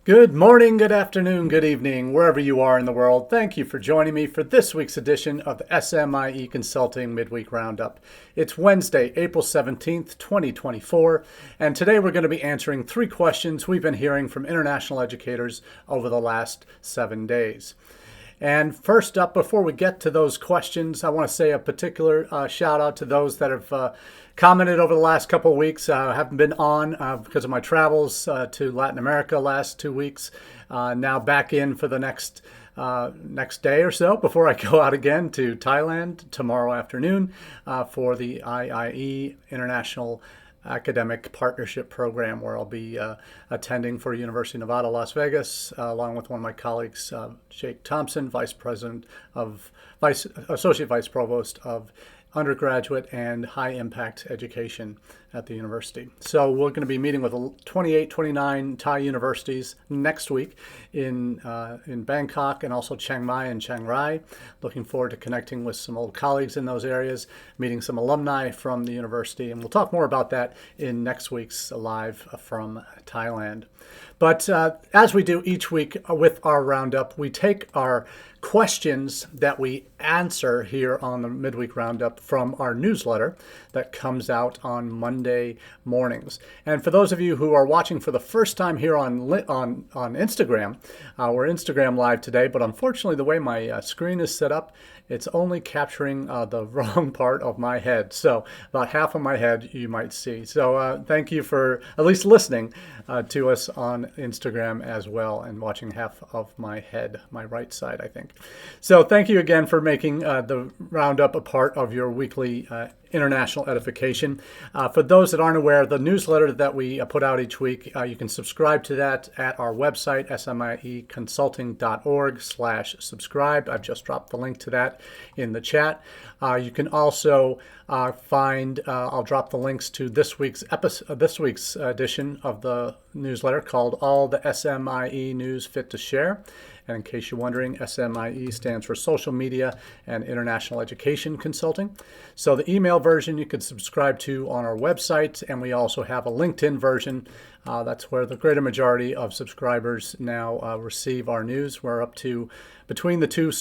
Good morning, good afternoon, good evening, wherever you are in the world. Thank you for joining me for this week's edition of the SMIE Consulting Midweek Roundup. It's Wednesday, April 17th, 2024, and today we're going to be answering 3 questions we've been hearing from international educators over the last 7 days. And first up, before we get to those questions, I want to say a particular shout out to those that have commented over the last couple of weeks. I haven't been on because of my travels to Latin America last 2 weeks. Now back in for the next day or so before I go out again to Thailand tomorrow afternoon for the IIE International Academic Partnership Program, where I'll be attending for University of Nevada, Las Vegas, along with one of my colleagues, Jake Thompson, Associate Vice Provost of Undergraduate and High Impact Education at the university. So we're going to be meeting with 28, 29 Thai universities next week in Bangkok and also Chiang Mai and Chiang Rai. Looking forward to connecting with some old colleagues in those areas, meeting some alumni from the university, and we'll talk more about that in next week's Live from Thailand. But as we do each week with our roundup, we take our questions that we answer here on the Midweek Roundup from our newsletter that comes out on Monday mornings. And for those of you who are watching for the first time here on Instagram, we're Instagram Live today, but unfortunately the way my screen is set up, it's only capturing the wrong part of my head. So about half of my head you might see. So thank you for at least listening to us on Instagram as well, and watching half of my head, my right side, I think. So thank you again for making the Roundup a part of your weekly international edification. For those that aren't aware, the newsletter that we put out each week, you can subscribe to that at our website, smieconsulting.org/subscribe. I've just dropped the link to that in the chat. You can also find, I'll drop the links to this week's edition of the newsletter called All the SMIE News Fit to Share. And in case you're wondering, SMIE stands for Social Media and International Education Consulting. So the email version you can subscribe to on our website, and we also have a LinkedIn version. That's where the greater majority of subscribers now receive our news. We're up to, between the two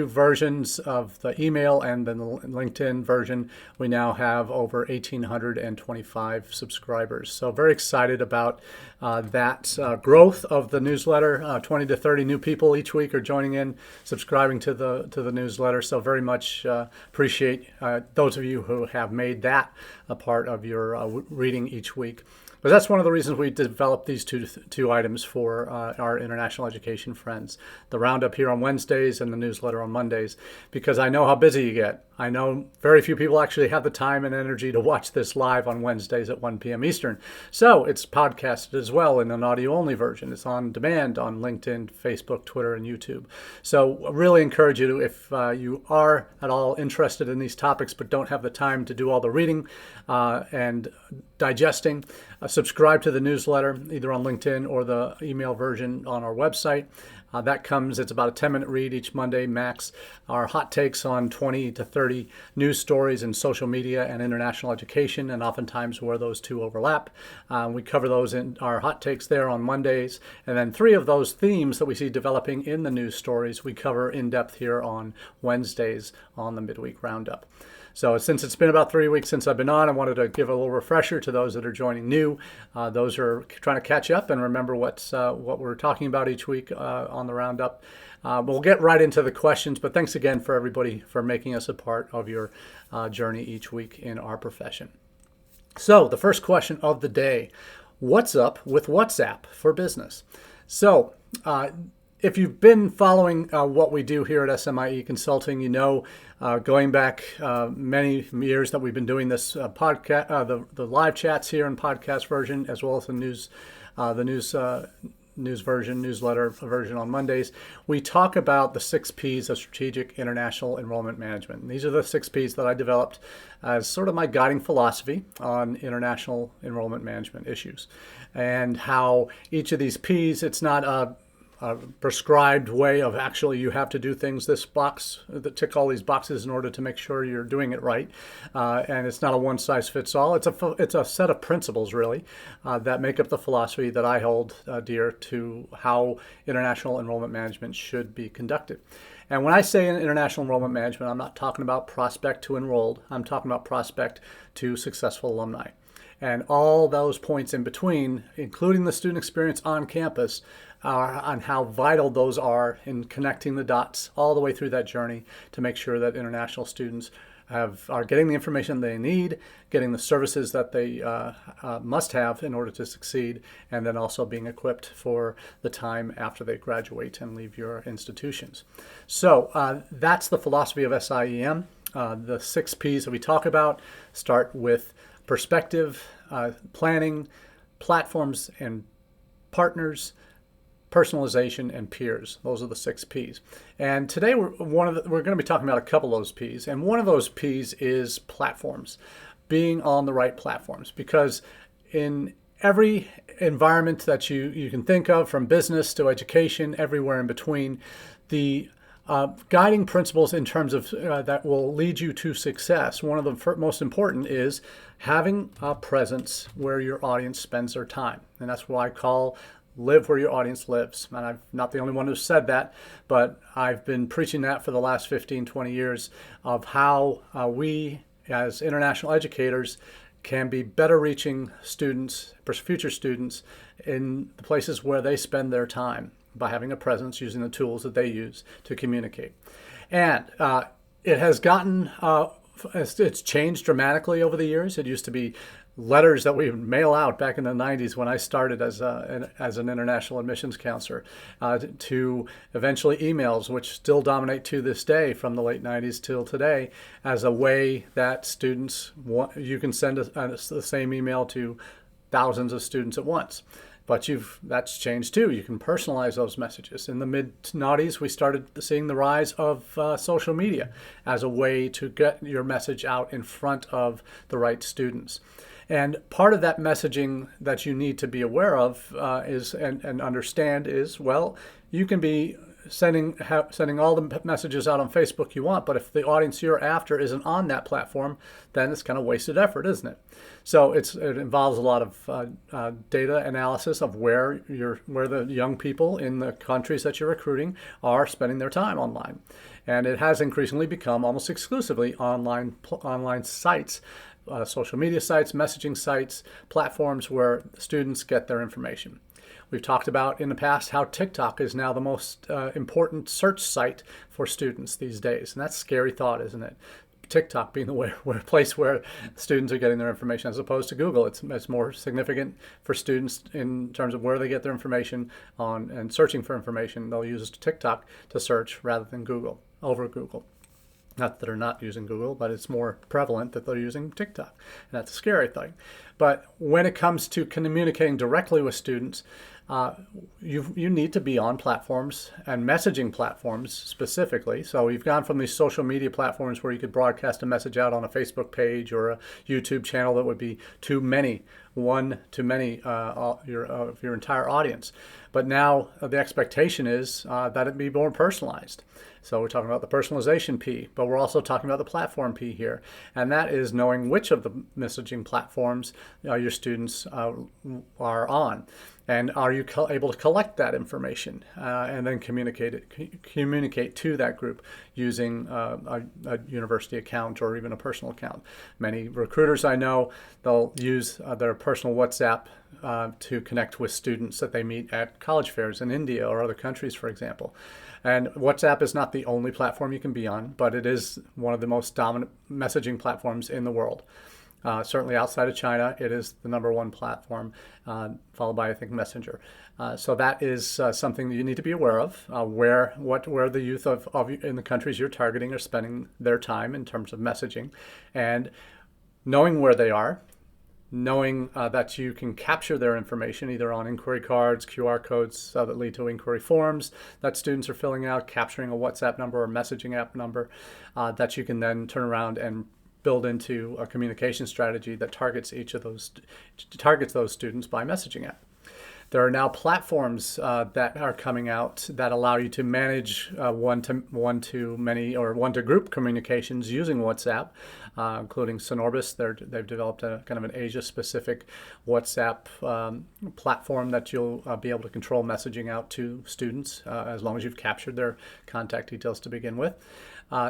versions of the email and then the LinkedIn version, we now have over 1,825 subscribers. So very excited about that growth of the newsletter. 20 to 30 new people each week are joining in, subscribing to the newsletter. So very much appreciate those of you who have made that a part of your reading each week. But that's one of the reasons we developed these two items for our international education friends. The roundup here on Wednesdays and the newsletter on Mondays, because I know how busy you get. I know very few people actually have the time and energy to watch this live on Wednesdays at 1 p.m. Eastern. So it's podcasted as well in an audio-only version. It's on demand on LinkedIn, Facebook, Twitter, and YouTube. So I really encourage you to, if you are at all interested in these topics but don't have the time to do all the reading and digesting, subscribe to the newsletter either on LinkedIn or the email version on our website. That comes, it's about a 10-minute read each Monday max. Our hot takes on 20 to 30 news stories in social media and international education, and oftentimes where those two overlap. We cover those in our hot takes there on Mondays, and then 3 of those themes that we see developing in the news stories we cover in depth here on Wednesdays on the Midweek Roundup. So since it's been about 3 weeks since I've been on, I wanted to give a little refresher to those that are joining new. Those are trying to catch up and remember what we're talking about each week on the Roundup. We'll get right into the questions, but thanks again for everybody for making us a part of your journey each week in our profession. So the first question of the day, what's up with WhatsApp for business? So if you've been following what we do here at SMIE Consulting, you know, going back many years that we've been doing this podcast, the live chats here in podcast version, as well as the newsletter version on Mondays. We talk about the 6 Ps of strategic international enrollment management. And these are the 6 Ps that I developed as sort of my guiding philosophy on international enrollment management issues, and how each of these Ps, it's not a prescribed way of actually you have to do things this box, tick all these boxes in order to make sure you're doing it right. And it's not a one size fits all. It's a set of principles really that make up the philosophy that I hold dear to how international enrollment management should be conducted. And when I say in international enrollment management, I'm not talking about prospect to enrolled. I'm talking about prospect to successful alumni. And all those points in between, including the student experience on campus, on how vital those are in connecting the dots all the way through that journey to make sure that international students are getting the information they need, getting the services that they must have in order to succeed, and then also being equipped for the time after they graduate and leave your institutions. So that's the philosophy of SIEM. The 6 Ps that we talk about start with perspective, planning, platforms and partners, personalization, and peers. Those are the 6 Ps. And today we're going to be talking about a couple of those Ps. And one of those Ps is platforms, being on the right platforms. Because in every environment that you can think of, from business to education, everywhere in between, the guiding principles in terms of that will lead you to success, one of the most important is having a presence where your audience spends their time. And that's what I call live where your audience lives. And I'm not the only one who said that, but I've been preaching that for the last 15, 20 years of how we as international educators can be better reaching students, future students, in the places where they spend their time by having a presence using the tools that they use to communicate. And it has gotten, it's changed dramatically over the years. It used to be letters that we would mail out back in the 90s when I started as an international admissions counselor, to eventually emails, which still dominate to this day from the late 90s till today, as a way that students you can send the same email to thousands of students at once. But that's changed too. You can personalize those messages. In the mid-noughties, we started seeing the rise of social media as a way to get your message out in front of the right students. And part of that messaging that you need to be aware of and understand is, well, you can be sending all the messages out on Facebook you want, but if the audience you're after isn't on that platform, then it's kind of wasted effort, isn't it? So it involves a lot of data analysis of where the young people in the countries that you're recruiting are spending their time online. And it has increasingly become almost exclusively online sites, social media sites, messaging sites, platforms where students get their information. We've talked about in the past how TikTok is now the most important search site for students these days. And that's a scary thought, isn't it? TikTok being the place where students are getting their information as opposed to Google. It's more significant for students in terms of where they get their information on and searching for information. They'll use TikTok to search rather than over Google. Not that they're not using Google, but it's more prevalent that they're using TikTok. And that's a scary thing. But when it comes to communicating directly with students, you need to be on platforms and messaging platforms specifically. So we've gone from these social media platforms where you could broadcast a message out on a Facebook page or a YouTube channel that would be one to many of your entire audience. But now the expectation is that it be more personalized. So we're talking about the personalization P, but we're also talking about the platform P here. And that is knowing which of the messaging platforms your students are on. And are you able to collect that information and then communicate to that group using a university account or even a personal account? Many recruiters I know, they'll use their personal WhatsApp to connect with students that they meet at college fairs in India or other countries, for example. And WhatsApp is not the only platform you can be on, but it is one of the most dominant messaging platforms in the world. Certainly outside of China, it is the #1 platform, followed by, I think, Messenger. So that is something that you need to be aware of, where the youth in the countries you're targeting are spending their time in terms of messaging, and knowing where they are, knowing that you can capture their information either on inquiry cards, QR codes that lead to inquiry forms that students are filling out, capturing a WhatsApp number or messaging app number that you can then turn around and build into a communication strategy that targets those students by messaging app. There are now platforms that are coming out that allow you to manage one-to-many or one-to-group communications using WhatsApp, including Sonorbis. They've developed a kind of an Asia-specific WhatsApp platform that you'll be able to control messaging out to students as long as you've captured their contact details to begin with.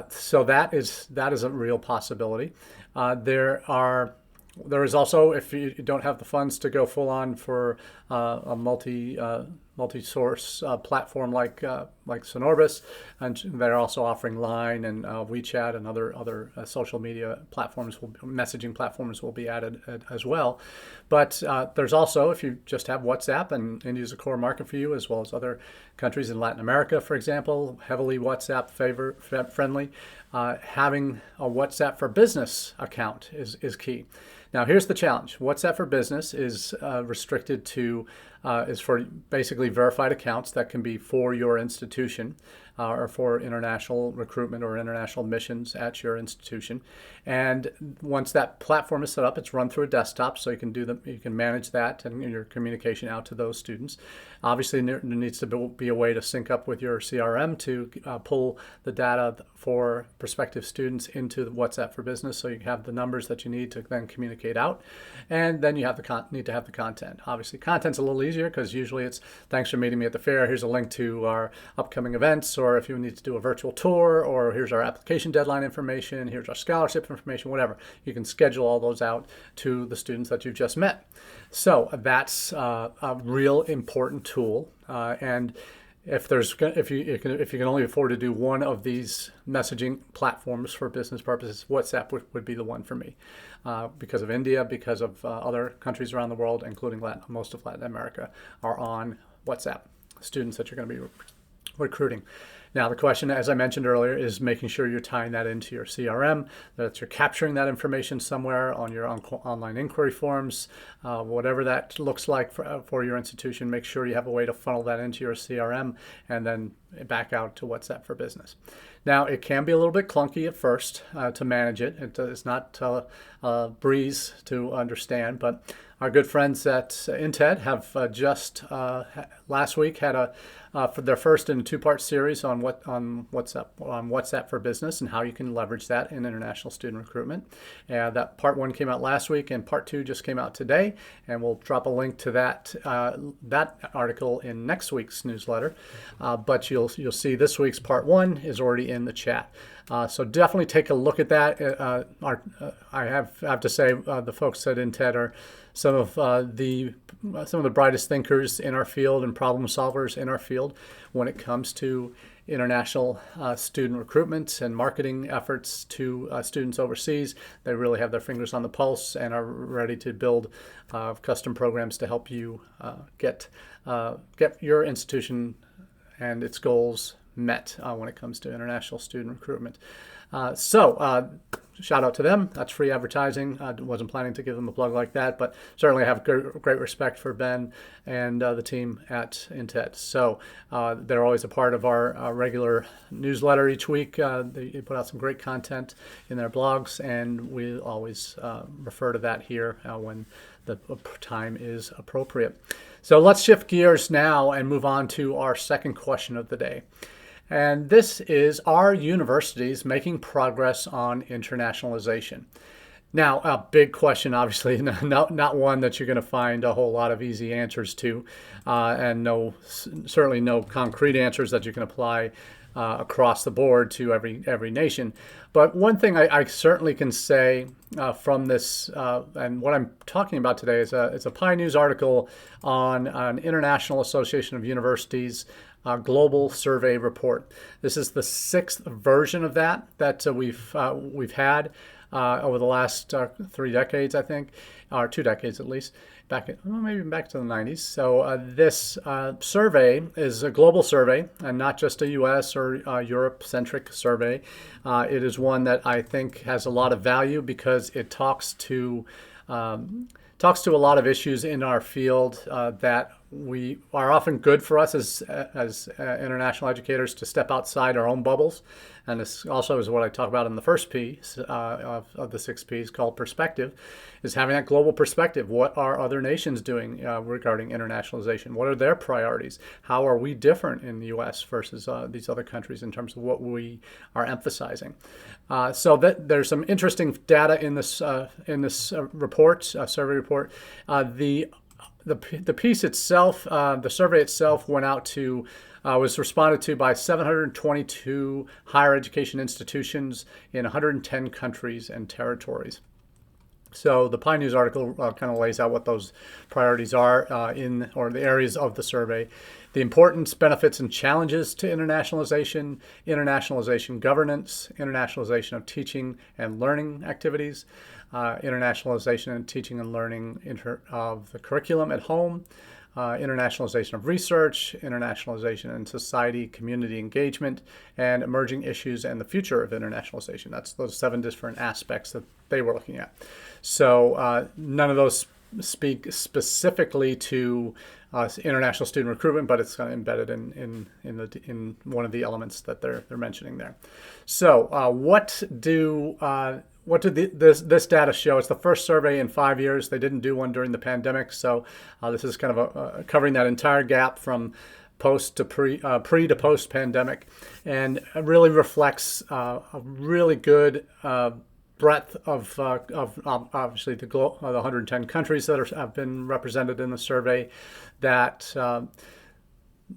So that is a real possibility. There is also, if you don't have the funds to go full on for a multi-source platform like Sonorbis, and they're also offering Line and WeChat and other social media platforms, messaging platforms will be added as well. But there's also, if you just have WhatsApp, and India is a core market for you, as well as other countries in Latin America, for example, heavily WhatsApp friendly, having a WhatsApp for Business account is key. Now, here's the challenge. WhatsApp for Business is restricted to, is for basically verified accounts that can be for your institution or for international recruitment or international missions at your institution. And once that platform is set up, it's run through a desktop, so you can manage that and your communication out to those students. Obviously, there needs to be a way to sync up with your CRM to pull the data for prospective students into the WhatsApp for Business, so you have the numbers that you need to then communicate out. And then you need to have the content. Obviously, content's a little easier because usually it's, thanks for meeting me at the fair. Here's a link to our upcoming events, or if you need to do a virtual tour, or here's our application deadline information, here's our scholarship information, whatever. You can schedule all those out to the students that you've just met. So that's a real important tool. And if you can only afford to do one of these messaging platforms for business purposes, WhatsApp would be the one for me, because of India, because of other countries around the world, including most of Latin America, are on WhatsApp. Students that you're going to be recruiting. Now, the question, as I mentioned earlier, is making sure you're tying that into your CRM, that you're capturing that information somewhere on your online inquiry forms, whatever that looks like for your institution. Make sure you have a way to funnel that into your CRM and then back out to WhatsApp for Business. Now, it can be a little bit clunky at first to manage it. It's not a breeze to understand, but our good friends at INTED have just last week had for their first in a two-part series on WhatsApp for Business and how you can leverage that in international student recruitment. That part one came out last week, and part two just came out today, and we'll drop a link to that article in next week's newsletter. But you'll see this week's part one is already in the chat. So definitely take a look at that. I have to say the folks at INTED are some of the brightest thinkers in our field and problem solvers in our field when it comes to international student recruitment and marketing efforts to students overseas. They really have their fingers on the pulse and are ready to build custom programs to help you get your institution and its goals met when it comes to international student recruitment. So shout out to them. That's free advertising. I wasn't planning to give them a plug like that, but certainly I have great respect for Ben and the team at INTED. So they're always a part of our regular newsletter each week. They put out some great content in their blogs, and we always refer to that here when the time is appropriate. So let's shift gears now and move on to our second question of the day. And this is, are universities making progress on internationalization? Now, a big question, obviously, not one that you're going to find a whole lot of easy answers to, and certainly no concrete answers that you can apply across the board to every nation. But one thing I certainly can say from this, and what I'm talking about today is a PI News article on an International Association of Universities global survey report. This is the 6th version of that we've had over the last 3 decades, I think, or 2 decades at least, maybe back to the 90s. So this survey is a global survey and not just a U.S. or Europe-centric survey. It is one that I think has a lot of value because it talks to a lot of issues in our field that we are often good for us as international educators to step outside our own bubbles. And this also is what I talk about in the first piece of the 6 Ps, called perspective, is having that global perspective. What are other nations doing regarding internationalization? What are their priorities? How are we different in the U.S. versus these other countries in terms of what we are emphasizing? So there's some interesting data in this report, survey report. The piece itself, the survey itself, went out to was responded to by 722 higher education institutions in 110 countries and territories. So the Pine News article kind of lays out what those priorities are or the areas of the survey. The importance, benefits, and challenges to internationalization, internationalization governance, internationalization of teaching and learning activities, internationalization and teaching and learning of the curriculum at home, internationalization of research, internationalization and society, community engagement, and emerging issues and the future of internationalization. That's those 7 different aspects that they were looking at. So none of those speak specifically to international student recruitment, but it's kind of embedded in one of the elements that they're mentioning there. So what did this data show? It's the first survey in 5 years. They didn't do one during the pandemic, so this is kind of covering that entire gap from pre to post pandemic, and it really reflects a really good breadth of obviously the 110 countries that have been represented in the survey. That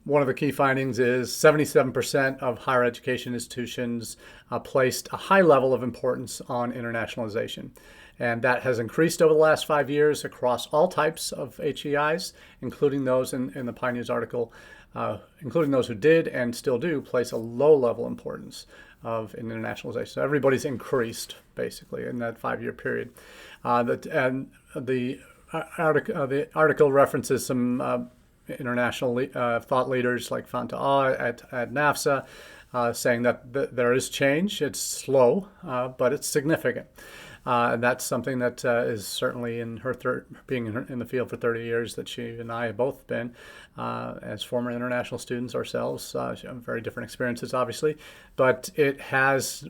one of the key findings is 77% of higher education institutions placed a high level of importance on internationalization. And that has increased over the last 5 years across all types of HEIs, including those in the Pine News article, including those who did and still do place a low level importance of internationalization. So everybody's increased basically in that 5-year period. The article references some international thought leaders like Fanta at NAFSA, saying that there is change. It's slow, but it's significant. And that's something that is certainly in her being in the field for 30 years that she and I have both been as former international students ourselves. Very different experiences, obviously, but it has.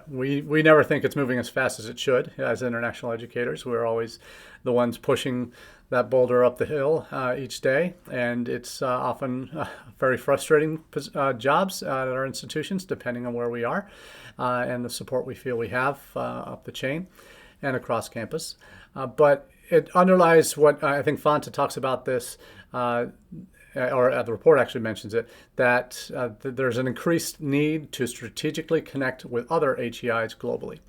We never think it's moving as fast as it should as international educators. We're always the ones pushing that boulder up the hill each day, and it's often very frustrating jobs at our institutions, depending on where we are and the support we feel we have up the chain and across campus. But it underlies what I think Fanta talks about this, or the report actually mentions it, that there's an increased need to strategically connect with other HEIs globally.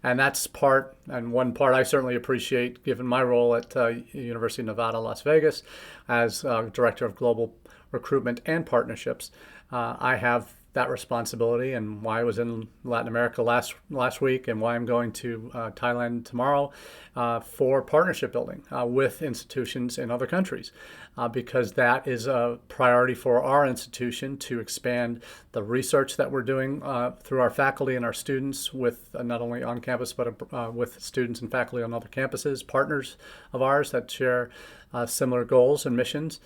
And that's one part I certainly appreciate, given my role at University of Nevada, Las Vegas, as Director of Global Recruitment and Partnerships. I have that responsibility, and why I was in Latin America last week, and why I'm going to Thailand tomorrow for partnership building with institutions in other countries, because that is a priority for our institution to expand the research that we're doing through our faculty and our students, with not only on campus but with students and faculty on other campuses, partners of ours that share similar goals and missions,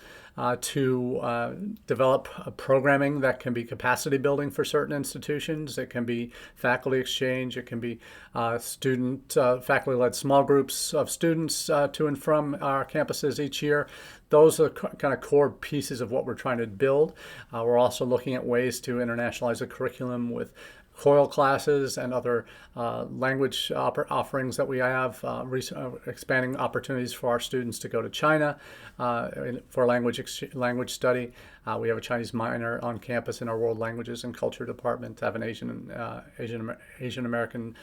to develop programming that can be capacity building for certain institutions. It can be faculty exchange. It can be faculty-led small groups of students to and from our campuses each year. Those are kind of core pieces of what we're trying to build. We're also looking at ways to internationalize the curriculum with COIL classes and other language offerings that we have, expanding opportunities for our students to go to China for language study. We have a Chinese minor on campus in our World Languages and Culture Department, have an Asian American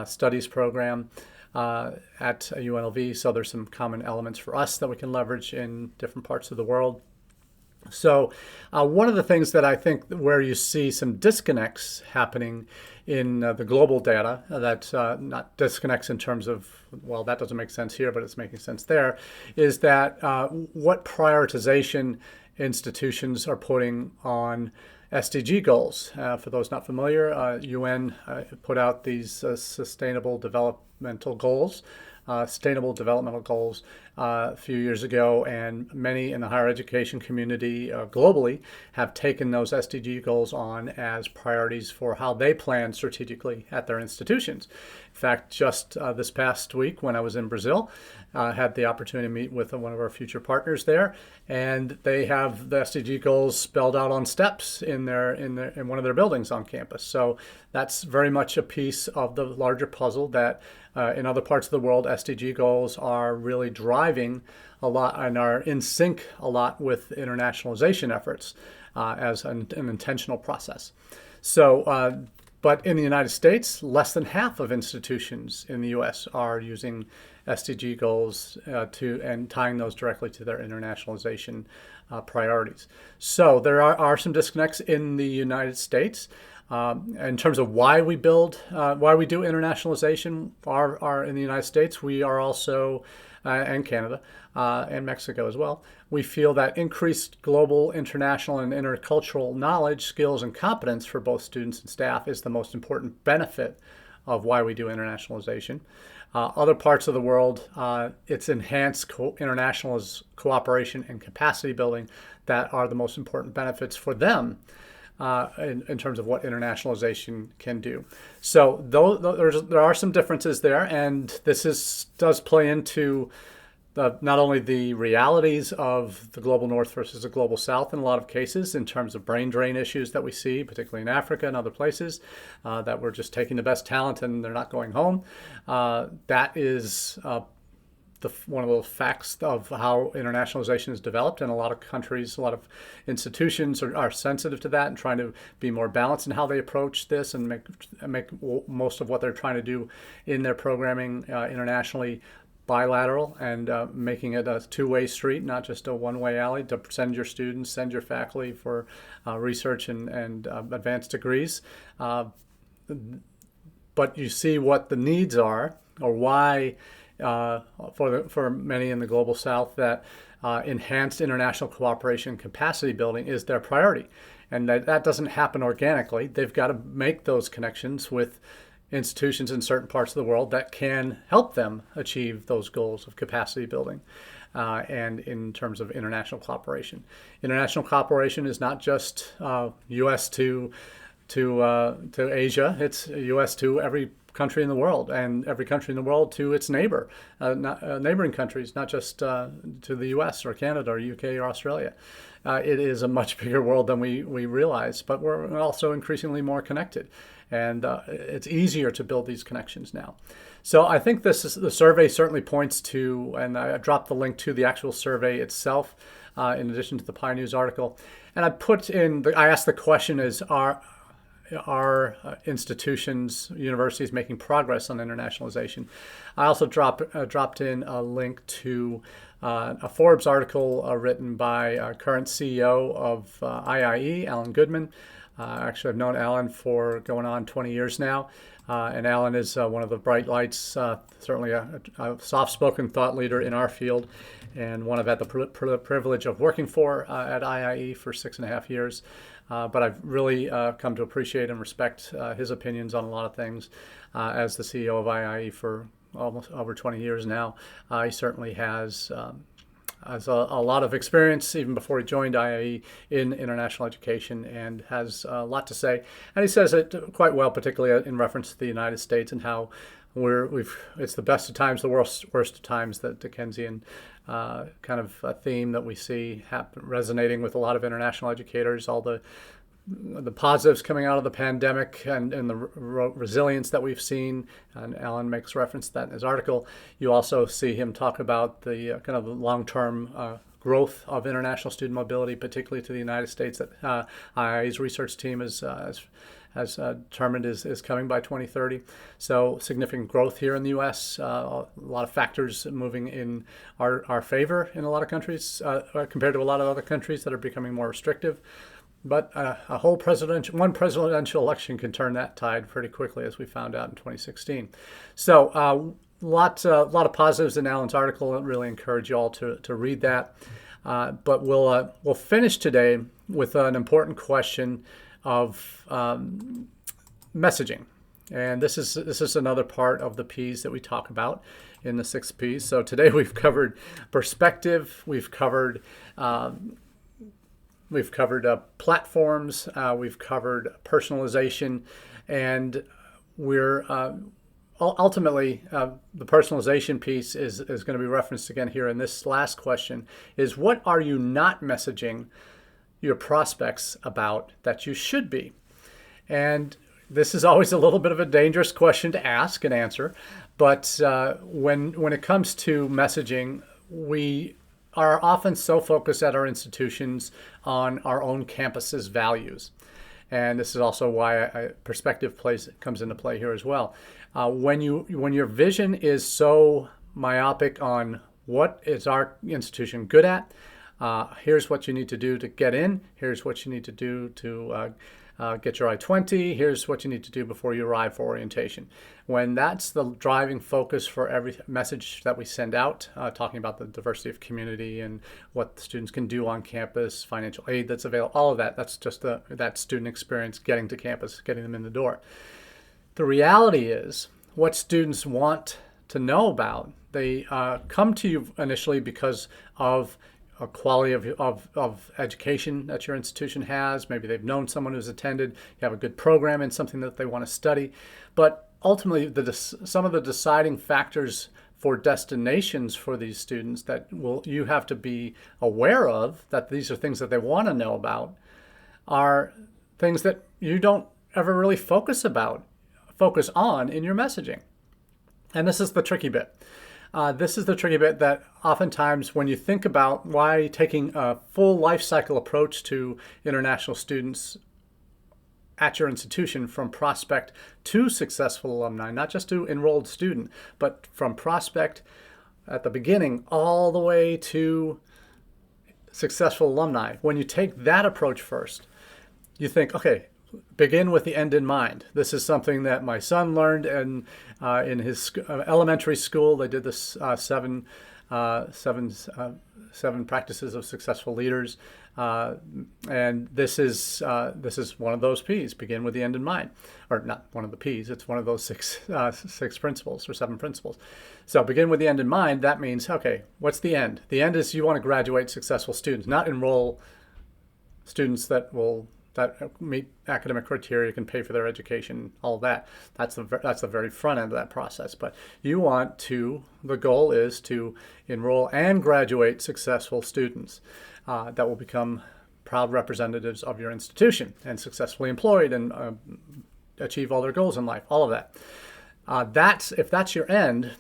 Studies program at UNLV. So there's some common elements for us that we can leverage in different parts of the world. So one of the things that I think where you see some disconnects happening in the global data, that not disconnects in terms of, well, that doesn't make sense here, but it's making sense there, is that what prioritization institutions are putting on SDG goals. For those not familiar, UN put out these sustainable developmental goals Sustainable Developmental Goals a few years ago, and many in the higher education community globally have taken those SDG goals on as priorities for how they plan strategically at their institutions. In fact, just this past week when I was in Brazil, had the opportunity to meet with one of our future partners there, and they have the SDG goals spelled out on steps in one of their buildings on campus. So that's very much a piece of the larger puzzle that in other parts of the world, SDG goals are really driving a lot and are in sync a lot with internationalization efforts as an intentional process. So, but in the United States, less than half of institutions in the U.S. are using SDG goals and tying those directly to their internationalization priorities. So there are some disconnects in the United States. In terms of why we do internationalization are in the United States, we are also, and Canada, and Mexico as well, we feel that increased global, international, and intercultural knowledge, skills, and competence for both students and staff is the most important benefit of why we do internationalization. Other parts of the world, it's enhanced international cooperation and capacity building that are the most important benefits for them. In terms of what internationalization can do. So there are some differences there, and this does play into not only the realities of the global north versus the global south in a lot of cases in terms of brain drain issues that we see, particularly in Africa and other places, that we're just taking the best talent and they're not going home. That is one of the facts of how internationalization is developed, and a lot of countries, a lot of institutions are sensitive to that and trying to be more balanced in how they approach this and make most of what they're trying to do in their programming internationally bilateral and making it a two-way street, not just a one-way alley to send your students, send your faculty for research and advanced degrees. But you see what the needs are, or why for many in the global south that enhanced international cooperation and capacity building is their priority. And that doesn't happen organically. They've got to make those connections with institutions in certain parts of the world that can help them achieve those goals of capacity building and in terms of international cooperation. International cooperation is not just U.S. to Asia. It's U.S. to every country in the world, and every country in the world to its neighboring countries, not just to the U.S. or Canada or U.K. or Australia. It is a much bigger world than we realize, but we're also increasingly more connected, and it's easier to build these connections now. So I think the survey certainly points to, and I dropped the link to the actual survey itself, in addition to the PI News article, and I asked the question: Are institutions, universities making progress on internationalization? I also dropped in a link to a Forbes article written by current CEO of IIE, Alan Goodman. Actually, I've known Alan for going on 20 years now. And Alan is one of the bright lights, certainly a soft-spoken thought leader in our field, and one I've had the privilege of working for at IIE for 6.5 years. But I've really come to appreciate and respect his opinions on a lot of things. As the CEO of IIE for almost over 20 years now, he certainly has a lot of experience even before he joined IIE in international education, and has a lot to say. And he says it quite well, particularly in reference to the United States and how it's the best of times, the worst of times, that Dickensian kind of a theme that we see resonating with a lot of international educators, all the positives coming out of the pandemic and the resilience that we've seen. And Alan makes reference to that in his article. You also see him talk about the kind of long-term growth of international student mobility, particularly to the United States, that IIE's research team has determined is coming by 2030. So significant growth here in the U.S. A lot of factors moving in our favor in a lot of countries compared to a lot of other countries that are becoming more restrictive. But one presidential election can turn that tide pretty quickly, as we found out in 2016. So a lot of positives in Alan's article. I really encourage you all to read that. But we'll finish today with an important question of messaging, and this is another part of the P's that we talk about, in the 6 Ps. So today we've covered perspective, we've covered platforms, we've covered personalization, and we're ultimately the personalization piece is going to be referenced again here in this last question, is what are you not messaging your prospects about that you should be? And this is always a little bit of a dangerous question to ask and answer, but when it comes to messaging, we are often so focused at our institutions on our own campus's values. And this is also why perspective comes into play here as well. When your vision is so myopic on what is our institution good at, here's what you need to do to get in, here's what you need to do to get your I-20, here's what you need to do before you arrive for orientation. When that's the driving focus for every message that we send out, talking about the diversity of community and what the students can do on campus, financial aid that's available, all of that, that's just that student experience getting to campus, getting them in the door. The reality is what students want to know about. They come to you initially because of a quality of education that your institution has. Maybe they've known someone who's attended, you have a good program in something that they want to study. But ultimately, some of the deciding factors for destinations for these students that you have to be aware of, that these are things that they want to know about, are things that you don't ever really focus on in your messaging. And this is the tricky bit. This is the tricky bit that oftentimes when you think about why taking a full life cycle approach to international students at your institution, from prospect to successful alumni, not just to enrolled student, but from prospect at the beginning all the way to successful alumni. When you take that approach first, you think, okay, begin with the end in mind. This is something that my son learned in his elementary school. They did this seven practices of successful leaders, and this is one of those P's. Begin with the end in mind, or not one of the P's. It's one of those six principles or 7 principles. So begin with the end in mind. That means, okay, what's the end? The end is you want to graduate successful students, not enroll students that meet academic criteria, can pay for their education, all that. That's the very front end of that process. But the goal is to enroll and graduate successful students that will become proud representatives of your institution and successfully employed and achieve all their goals in life, all of that. If that's your end,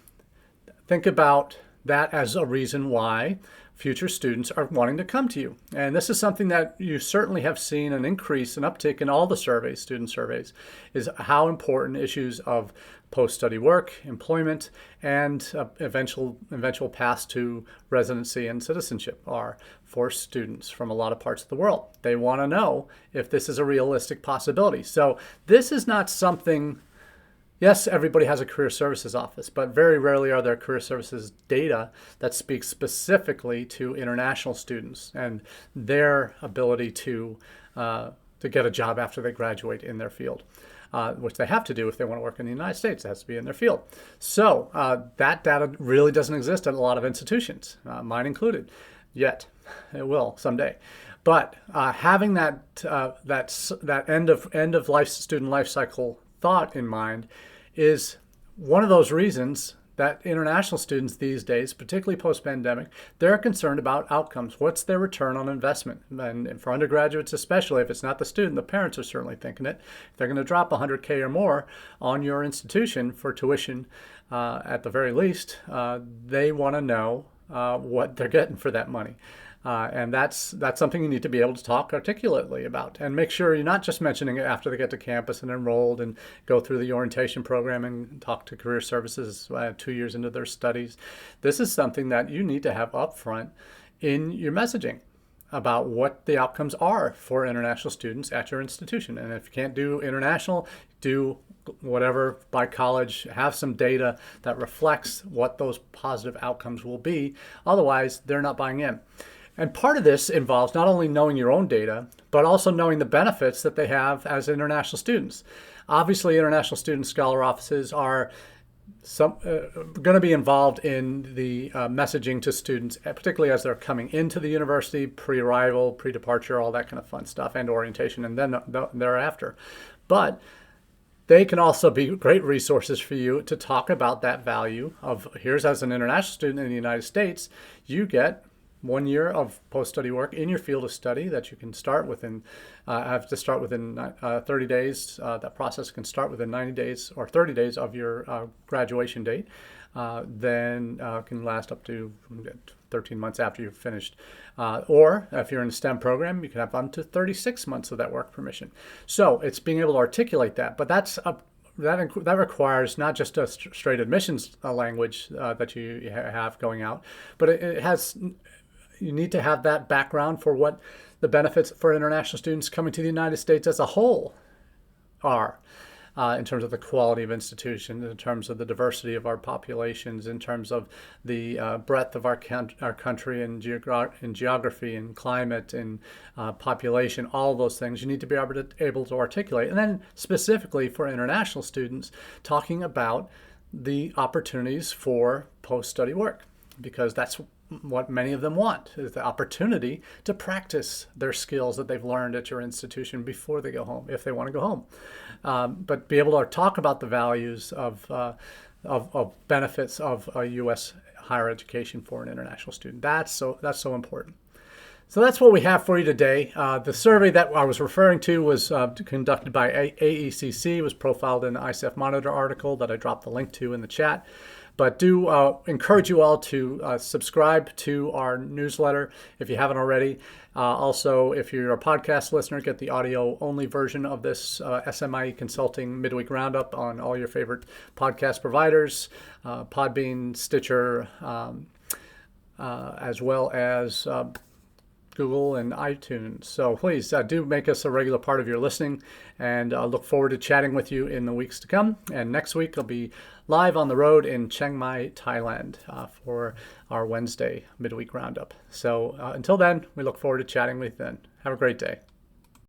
think about that as a reason why future students are wanting to come to you. And this is something that you certainly have seen an uptick in all the student surveys, is how important issues of post-study work, employment, and eventual paths to residency and citizenship are for students from a lot of parts of the world. They want to know if this is a realistic possibility. So this is not something. Yes, everybody has a career services office, but very rarely are there career services data that speaks specifically to international students and their ability to get a job after they graduate in their field, which they have to do if they want to work in the United States. It has to be in their field. So that data really doesn't exist at a lot of institutions, mine included, yet. It will someday. But having that end of life student life cycle thought in mind is one of those reasons that international students these days, particularly post-pandemic, they're concerned about outcomes. What's their return on investment? And for undergraduates especially, if it's not the student, the parents are certainly thinking it. If they're going to drop $100K or more on your institution for tuition, at the very least, they want to know what they're getting for that money. And that's something you need to be able to talk articulately about, and make sure you're not just mentioning it after they get to campus and enrolled and go through the orientation program and talk to career services 2 years into their studies. This is something that you need to have upfront in your messaging about what the outcomes are for international students at your institution. And if you can't do international, do whatever by college, have some data that reflects what those positive outcomes will be. Otherwise, they're not buying in. And part of this involves not only knowing your own data, but also knowing the benefits that they have as international students. Obviously, international student scholar offices are going to be involved in the messaging to students, particularly as they're coming into the university, pre-arrival, pre-departure, all that kind of fun stuff, and orientation, and then thereafter. But they can also be great resources for you to talk about that value of, here's, as an international student in the United States, you get 1 year of post-study work in your field of study that you can start within, have to start within 30 days. That process can start within 90 days or 30 days of your graduation date. Then can last up to 13 months after you've finished. Or if you're in a STEM program, you can have up to 36 months of that work permission. So it's being able to articulate that. But that requires not just a straight admissions language that you have going out, but it has, you need to have that background for what the benefits for international students coming to the United States as a whole are. In terms of the quality of institutions, in terms of the diversity of our populations, in terms of the breadth of our country and geography and climate and population, all those things you need to be able to articulate. And then specifically for international students, talking about the opportunities for post-study work, because that's what many of them want, is the opportunity to practice their skills that they've learned at your institution before they go home, if they want to go home. But be able to talk about the values of benefits of a U.S. higher education for an international student. That's so important. So that's what we have for you today. The survey that I was referring to was conducted by AECC, was profiled in the ICF Monitor article that I dropped the link to in the chat. But do encourage you all to subscribe to our newsletter if you haven't already. Also, if you're a podcast listener, get the audio-only version of this SMIE Consulting Midweek Roundup on all your favorite podcast providers, Podbean, Stitcher, as well as Google and iTunes. So please do make us a regular part of your listening, and look forward to chatting with you in the weeks to come. And next week I'll be live on the road in Chiang Mai, Thailand for our Wednesday Midweek Roundup. So until then, we look forward to chatting with you then. Have a great day.